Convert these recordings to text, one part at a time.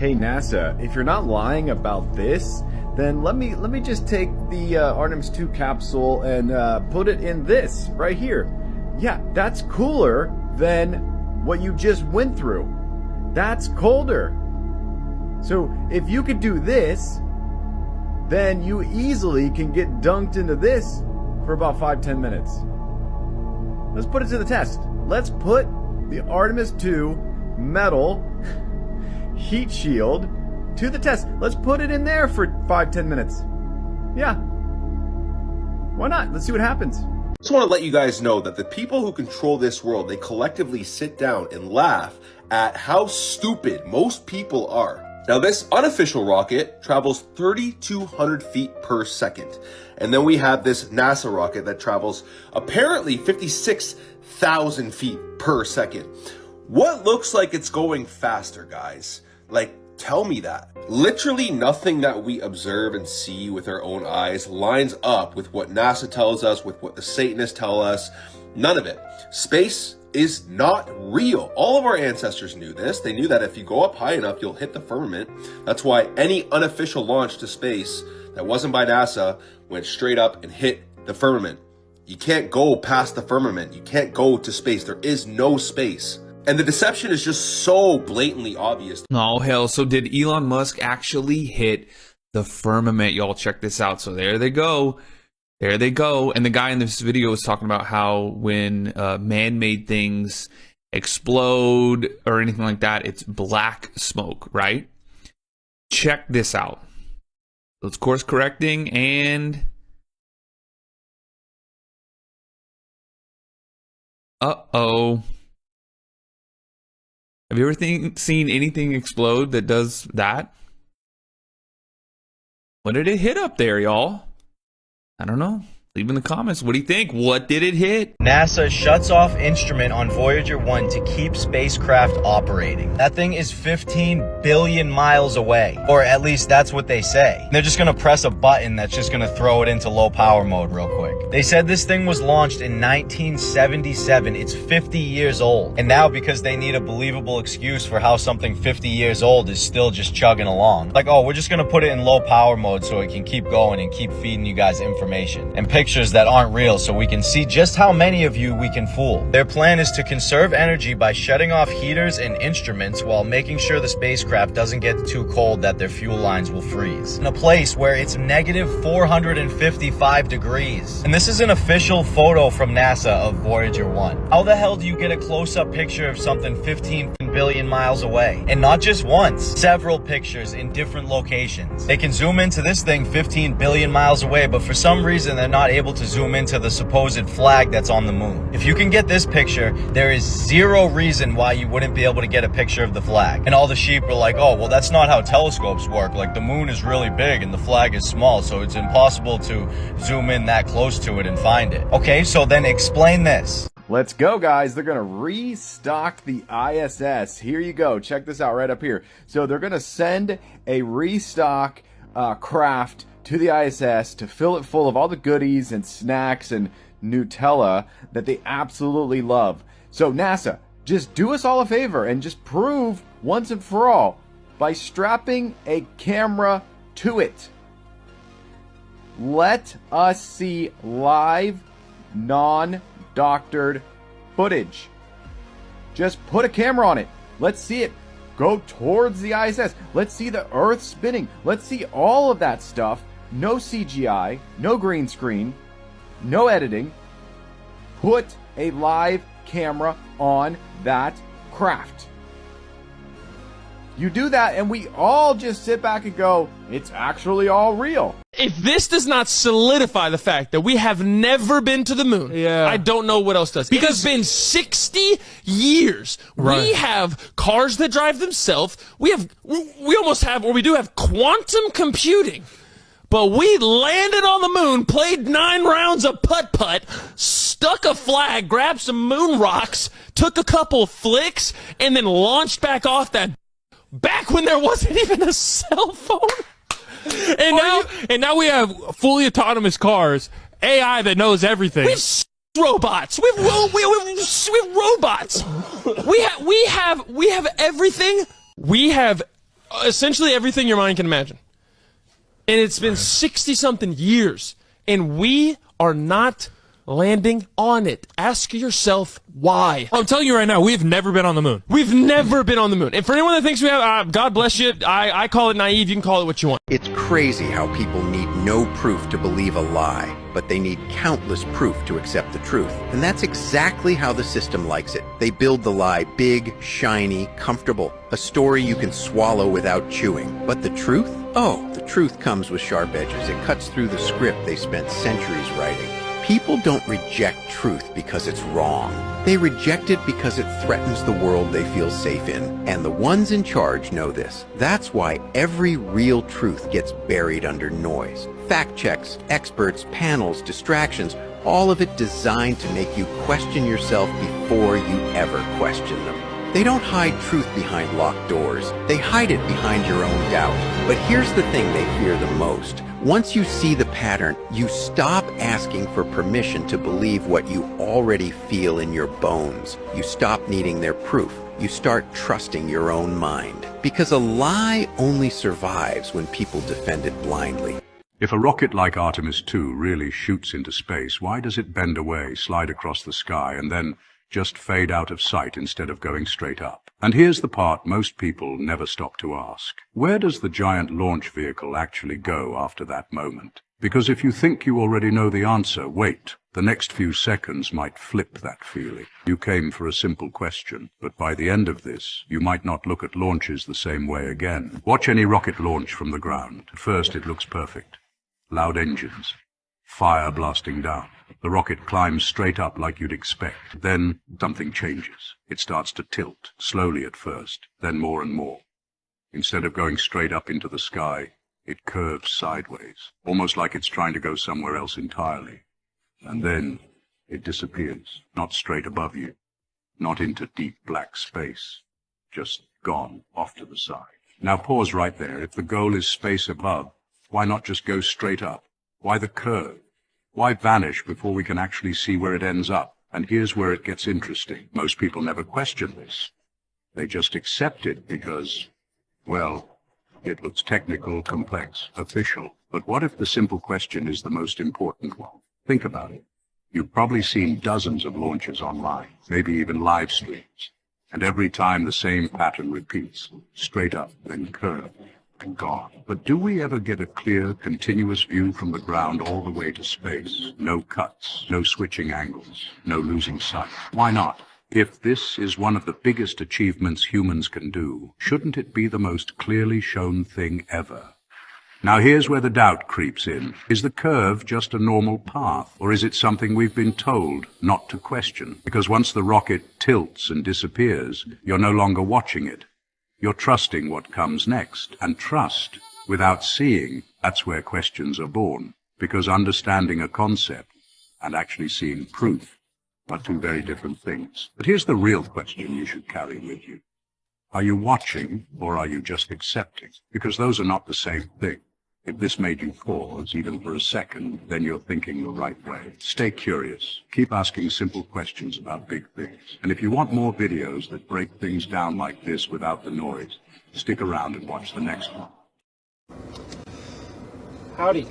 Hey NASA, if you're not lying about this, then let me just take the Artemis 2 capsule and put it in this right here. Yeah, that's cooler than what you just went through. That's colder. So if you could do this, then you easily can get dunked into this for about 5-10 minutes. Let's put it to the test. Let's put the Artemis 2 metal heat shield to the test. Let's put it in there for 5-10 minutes. Yeah. Why not? Let's see what happens. Just want to let you guys know that the people who control this world, they collectively sit down and laugh at how stupid most people are. Now, this unofficial rocket travels 3,200 feet per second. And then we have this NASA rocket that travels apparently 56,000 feet per second. What looks like it's going faster, guys? Like, tell me that. Literally nothing that we observe and see with our own eyes lines up with what NASA tells us, with what the Satanists tell us. None of it. Space is not real. All of our ancestors knew this. They knew that if you go up high enough, you'll hit the firmament. That's why any unofficial launch to space that wasn't by NASA went straight up and hit the firmament. You can't go past the firmament. You can't go to space. There is no space. And the deception is just so blatantly obvious. Oh, hell. So did Elon Musk actually hit the firmament? Y'all check this out. So there they go. There they go. And the guy in this video was talking about how when man-made things explode or anything like that, it's black smoke, right? Check this out. Let's course correcting and... Uh-oh. Have you ever seen anything explode that does that? What did it hit up there, y'all? I don't know. Leave in the comments. What do you think? What did it hit? NASA shuts off instrument on Voyager 1 to keep spacecraft operating. That thing is 15 billion miles away. Or at least that's what they say. They're just gonna press a button that's just gonna throw it into low power mode real quick. They said this thing was launched in 1977. It's 50 years old. And now because they need a believable excuse for how something 50 years old is still just chugging along. Like, oh, we're just gonna put it in low power mode so it can keep going and keep feeding you guys information. And pictures that aren't real so we can see just how many of you we can fool. Their plan is to conserve energy by shutting off heaters and instruments while making sure the spacecraft doesn't get too cold that their fuel lines will freeze. In a place where it's negative 455 degrees. And this is an official photo from NASA of Voyager 1. How the hell do you get a close-up picture of something 15 billion miles away? And not just once, several pictures in different locations. They can zoom into this thing 15 billion miles away, but for some reason they're not able to zoom into the supposed flag that's on the moon. If you can get this picture, there is zero reason why you wouldn't be able to get a picture of the flag. And all the sheep are like, oh, well, that's not how telescopes work. Like, the moon is really big and the flag is small, so it's impossible to zoom in that close to it and find it. Okay, so then explain this. Let's go, guys. They're going to restock the ISS. Here you go. Check this out right up here. So they're going to send a restock craft to the ISS to fill it full of all the goodies and snacks and Nutella that they absolutely love. So NASA, just do us all a favor and just prove once and for all by strapping a camera to it. Let us see live, non-doctored footage. Just put a camera on it. Let's see it go towards the ISS. Let's see the Earth spinning. Let's see all of that stuff. No CGI, no green screen, no editing. Put a live camera on that craft. You do that and we all just sit back and go, it's actually all real. If this does not solidify the fact that we have never been to the moon, I don't know what else does. Because it's been 60 years. Right. We have cars that drive themselves. We almost have, or we do have quantum computing. But we landed on the moon, played 9 rounds of putt-putt, stuck a flag, grabbed some moon rocks, took a couple flicks, and then launched back off that back when there wasn't even a cell phone. And now we have fully autonomous cars, AI that knows everything. We've robots. We've robots. We have everything. We have essentially everything your mind can imagine. And it's been 60-something years, and we are not landing on it. Ask yourself why. I'm telling you right now, we've never been on the moon. We've never been on the moon. And for anyone that thinks we have, God bless you. I call it naive. You can call it what you want. It's crazy how people need no proof to believe a lie, but they need countless proof to accept the truth. And that's exactly how the system likes it. They build the lie big, shiny, comfortable, a story you can swallow without chewing. But the truth? Oh, the truth comes with sharp edges. It cuts through the script they spent centuries writing. People don't reject truth because it's wrong. They reject it because it threatens the world they feel safe in. And the ones in charge know this. That's why every real truth gets buried under noise. Fact checks, experts, panels, distractions, all of it designed to make you question yourself before you ever question them. They don't hide truth behind locked doors. They hide it behind your own doubt. But here's the thing they fear the most. Once you see the pattern, you stop asking for permission to believe what you already feel in your bones. You stop needing their proof. You start trusting your own mind. Because a lie only survives when people defend it blindly. If a rocket like Artemis 2 really shoots into space, why does it bend away, slide across the sky, and then just fade out of sight instead of going straight up? And here's the part most people never stop to ask. Where does the giant launch vehicle actually go after that moment? Because if you think you already know the answer, wait. The next few seconds might flip that feeling. You came for a simple question, but by the end of this, you might not look at launches the same way again. Watch any rocket launch from the ground. At first, it looks perfect. Loud engines. Fire blasting down. The rocket climbs straight up like you'd expect. Then something changes. It starts to tilt, slowly at first, then more and more. Instead of going straight up into the sky, it curves sideways, almost like it's trying to go somewhere else entirely. And then it disappears, not straight above you, not into deep black space, just gone off to the side. Now pause right there. If the goal is space above, why not just go straight up? Why the curve? Why vanish before we can actually see where it ends up? And here's where it gets interesting. Most people never question this. They just accept it because, well, it looks technical, complex, official. But what if the simple question is the most important one? Think about it. You've probably seen dozens of launches online, maybe even live streams. And every time the same pattern repeats, straight up, then curve, and gone. But do we ever get a clear, continuous view from the ground all the way to space? No cuts, no switching angles, no losing sight. Why not? If this is one of the biggest achievements humans can do, shouldn't it be the most clearly shown thing ever? Now here's where the doubt creeps in. Is the curve just a normal path, or is it something we've been told not to question? Because once the rocket tilts and disappears, you're no longer watching it. You're trusting what comes next. And trust, without seeing, that's where questions are born. Because understanding a concept and actually seeing proof are two very different things. But here's the real question you should carry with you. Are you watching, or are you just accepting? Because those are not the same thing. If this made you pause, even for a second, then you're thinking the right way. Stay curious. Keep asking simple questions about big things. And if you want more videos that break things down like this without the noise, stick around and watch the next one. Howdy.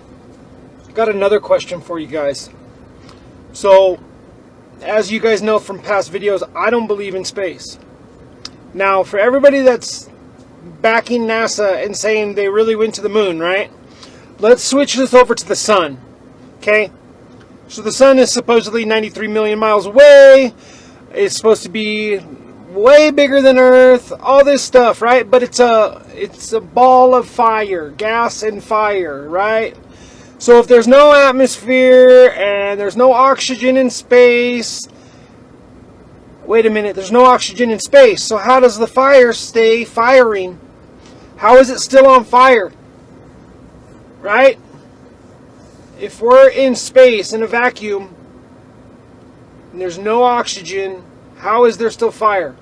Got another question for you guys. So, as you guys know from past videos, I don't believe in space. Now, for everybody that's backing NASA and saying they really went to the moon, right? Let's switch this over to the sun, okay? So the sun is supposedly 93 million miles away. It's supposed to be way bigger than Earth, all this stuff, right? But it's a ball of fire, gas and fire, right? So if there's no atmosphere and there's no oxygen in space, wait a minute, there's no oxygen in space. So how does the fire stay firing? How is it still on fire? Right? If we're in space, in a vacuum, and there's no oxygen, how is there still fire?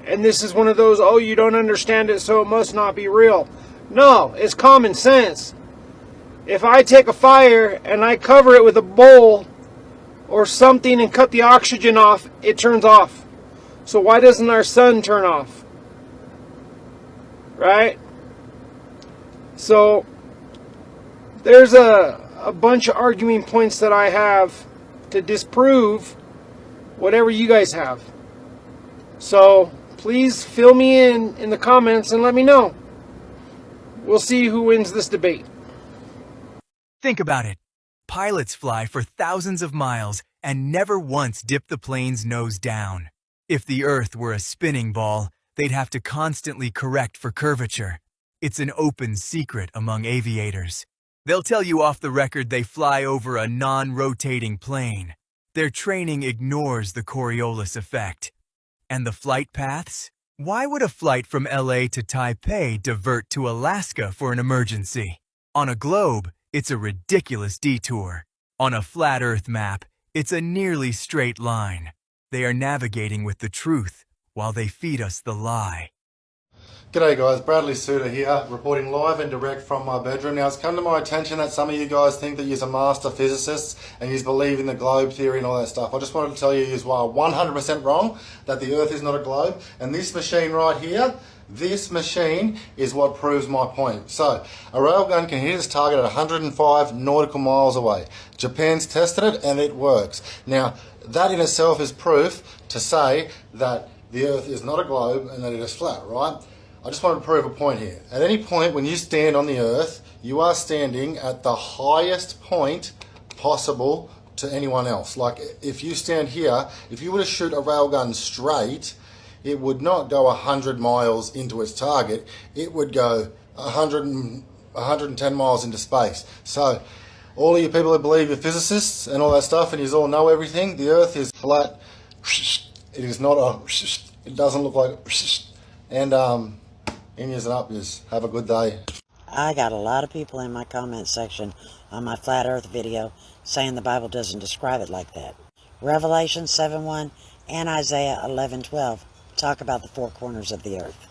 And this is one of those, oh, you don't understand it, so it must not be real. No, it's common sense. If I take a fire and I cover it with a bowl or something and cut the oxygen off, it turns off. So why doesn't our sun turn off? right? So there's a bunch of arguing points that I have to disprove whatever you guys have. So please fill me in the comments and let me know. We'll see who wins this debate. Think about it. Pilots fly for thousands of miles and never once dip the plane's nose down. If the Earth were a spinning ball, they'd have to constantly correct for curvature. It's an open secret among aviators. They'll tell you off the record they fly over a non-rotating plane. Their training ignores the Coriolis effect. And the flight paths? Why would a flight from LA to Taipei divert to Alaska for an emergency? On a globe, it's a ridiculous detour. On a flat Earth map, it's a nearly straight line. They are navigating with the truth while they feed us the lie. G'day guys, Bradley Suter here, reporting live and direct from my bedroom. Now it's come to my attention that some of you guys think that you're a master physicists and you believe in the globe theory and all that stuff. I just wanted to tell you you are 100% wrong, that the Earth is not a globe. And this machine right here, this machine is what proves my point. So, a railgun can hit its target at 105 nautical miles away. Japan's tested it and it works. Now, that in itself is proof to say that the Earth is not a globe and that it is flat, right? I just want to prove a point here. At any point when you stand on the Earth, you are standing at the highest point possible to anyone else. Like if you stand here, if you were to shoot a railgun straight, it would not go 100 miles into its target. It would go 110 miles into space. So all of you people that believe you're physicists and all that stuff and you all know everything, the Earth is flat. It is not a, it doesn't look like, and in years and up is. Have a good day. I got a lot of people in my comment section on my Flat Earth video saying the Bible doesn't describe it like that. Revelation 7:1 and Isaiah 11:12 talk about the four corners of the earth.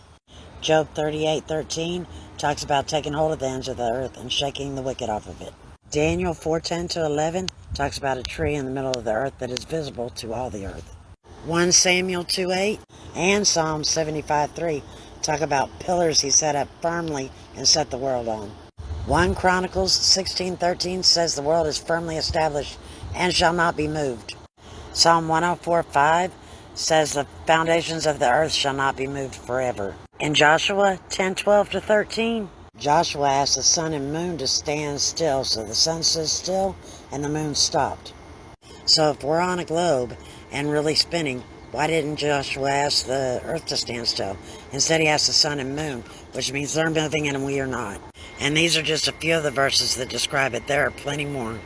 Job 38:13 talks about taking hold of the ends of the earth and shaking the wicked off of it. Daniel 4:10-11 talks about a tree in the middle of the earth that is visible to all the earth. 1 Samuel 2:8 and Psalm 75:3 talk about pillars he set up firmly and set the world on. 1 Chronicles 16:13 says the world is firmly established and shall not be moved. Psalm 104:5 says the foundations of the earth shall not be moved forever. In Joshua 10:12-13, Joshua asked the sun and moon to stand still, so the sun stood still and the moon stopped. So if we're on a globe and really spinning, why didn't Joshua ask the earth to stand still? Instead he asked the sun and moon, which means they're moving and we are not. And these are just a few of the verses that describe it. There are plenty more.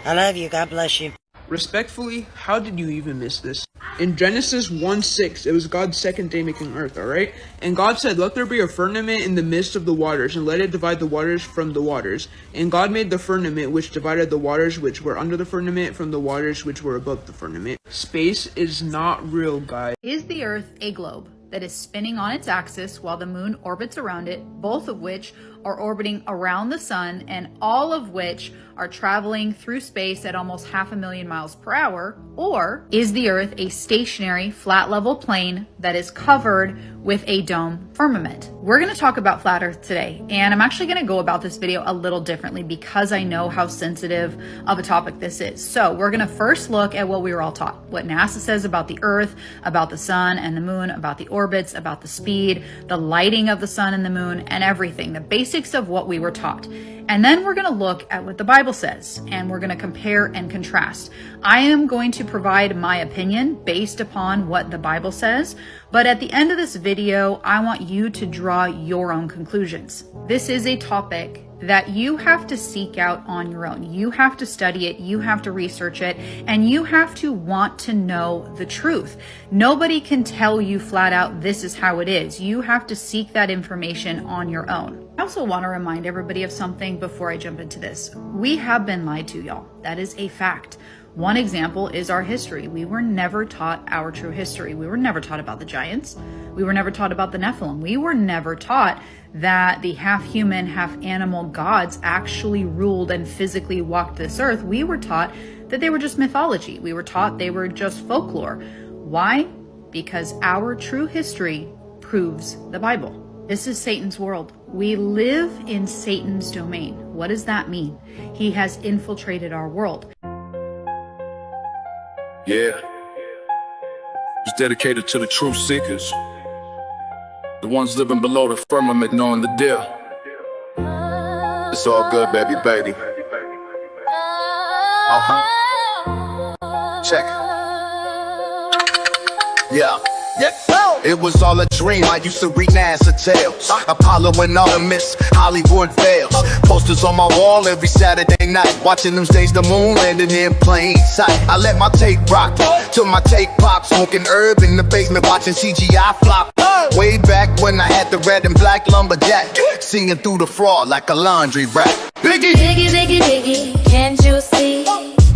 I love you. God bless you. Respectfully, how did you even miss this? In Genesis 1:6, it was God's second day making earth, alright? And God said, let there be a firmament in the midst of the waters, and let it divide the waters from the waters. And God made the firmament which divided the waters which were under the firmament from the waters which were above the firmament. Space is not real, guys. Is the earth a globe that is spinning on its axis while the moon orbits around it, both of which are orbiting around the sun, and all of which are traveling through space at almost 500,000 miles per hour? Or is the earth a stationary, flat level plane that is covered with a dome firmament? We're going to talk about flat earth today, and I'm actually going to go about this video a little differently because I know how sensitive of a topic this is. So we're going to first look at what we were all taught, what NASA says about the earth, about the sun and the moon, about the orbits, about the speed, the lighting of the sun and the moon, and everything, the basics of what we were taught. And then we're going to look at what the Bible says, and we're going to compare and contrast. I am going to provide my opinion based upon what the Bible says, but at the end of this video, I want you to draw your own conclusions. This is a topic that you have to seek out on your own. You have to study it, you have to research it, and you have to want to know the truth. Nobody can tell you flat out, this is how it is. You have to seek that information on your own. I also want to remind everybody of something before I jump into this. We have been lied to, y'all. That is a fact. One example is our history. We were never taught our true history. We were never taught about the giants. We were never taught about the Nephilim. We were never taught that the half human, half animal gods actually ruled and physically walked this earth. We were taught that they were just mythology. We were taught they were just folklore. Why? Because our true history proves the Bible. This is Satan's world. We live in Satan's domain. What does that mean? He has infiltrated our world. Yeah. It's dedicated to the truth seekers. The ones living below the firmament knowing the deal. It's all good, baby, baby. Check. Yeah. It was all a dream, I used to read NASA tales. Apollo and Artemis, Hollywood veils. Posters on my wall every Saturday night. Watching them stage the moon landing in plain sight. I let my tape rock till my tape pop. Smoking herb in the basement watching CGI flop. Way back when I had the red and black lumberjack, singing through the fraud like a laundry rack. Biggie! Biggie, biggie, biggie, can't you see?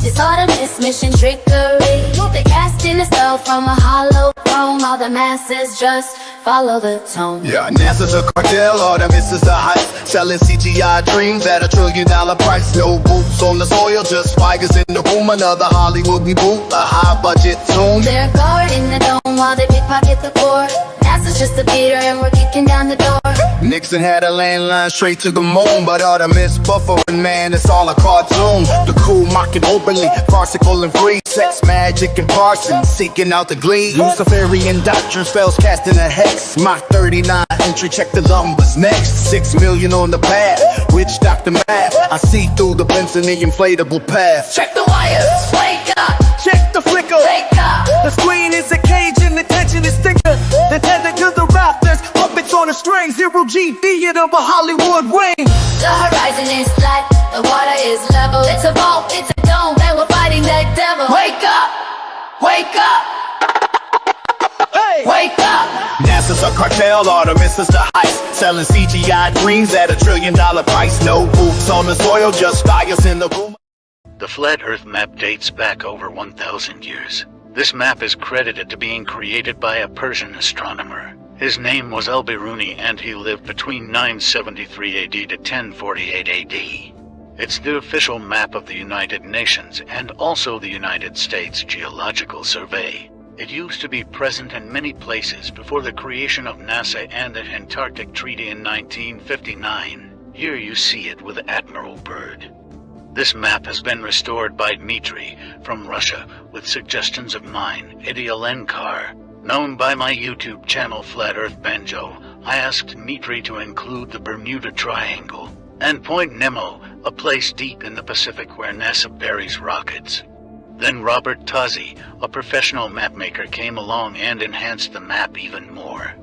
This Artemis mission trickery. They cast in a spell from a hollow chrome. All the masses just follow the tone. Yeah, NASA's a cartel, Artemis is a hype. Selling CGI dreams at $1 trillion price. No boots on the soil, just fighters in the room. Another Hollywood reboot, a high budget tune. They're guarding the dome while they pickpocket the core. NASA's just a beater and we're kicking down the door. Nixon had a landline straight to the moon, but Artemis buffering, man, it's all a cartoon. The cool mocking openly, farcical and free. Sex, magic, and parson, seeking out the glee. Luciferian doctrine spells casting a hex. Mach 39 entry, check the numbers next. 6 million on the pad, witch doctor math. I see through the vents in the inflatable path. Check the wires, wake up. Check the flicker. Wake up. The screen is a cage and the tension is thicker. The tether to the rafters, puppets on a string. Zero G theater of a Hollywood wing. The horizon is flat, the water is level. It's a vault, it's a dome, and we're fighting that devil. Wake up! Wake up! Hey! Wake up! NASA's a cartel, Artemis is the heist. Selling CGI dreams at $1 trillion price. No boots on the soil, just fires in the room. The flat Earth map dates back over 1,000 years. This map is credited to being created by a Persian astronomer. His name was Al-Biruni and he lived between 973 AD to 1048 AD. It's the official map of the United Nations and also the United States Geological Survey. It used to be present in many places before the creation of NASA and the Antarctic Treaty in 1959. Here you see it with Admiral Byrd. This map has been restored by Dmitry from Russia with suggestions of mine, Idialenkar. Known by my YouTube channel Flat Earth Banjo, I asked Dmitry to include the Bermuda Triangle and Point Nemo, a place deep in the Pacific where NASA buries rockets. Then Robert Tozzi, a professional mapmaker, came along and enhanced the map even more.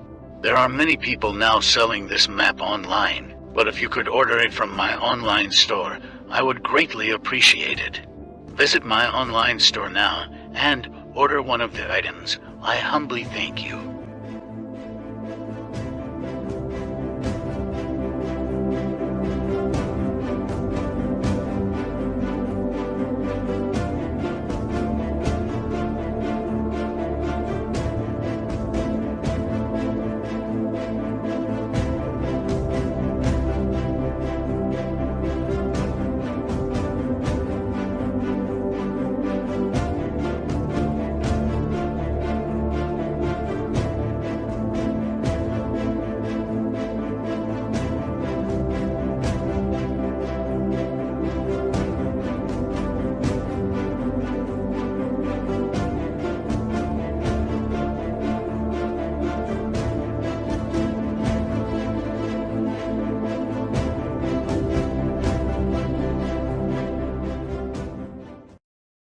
There are many people now selling this map online, but if you could order it from my online store, I would greatly appreciate it. Visit my online store now and order one of the items. I humbly thank you.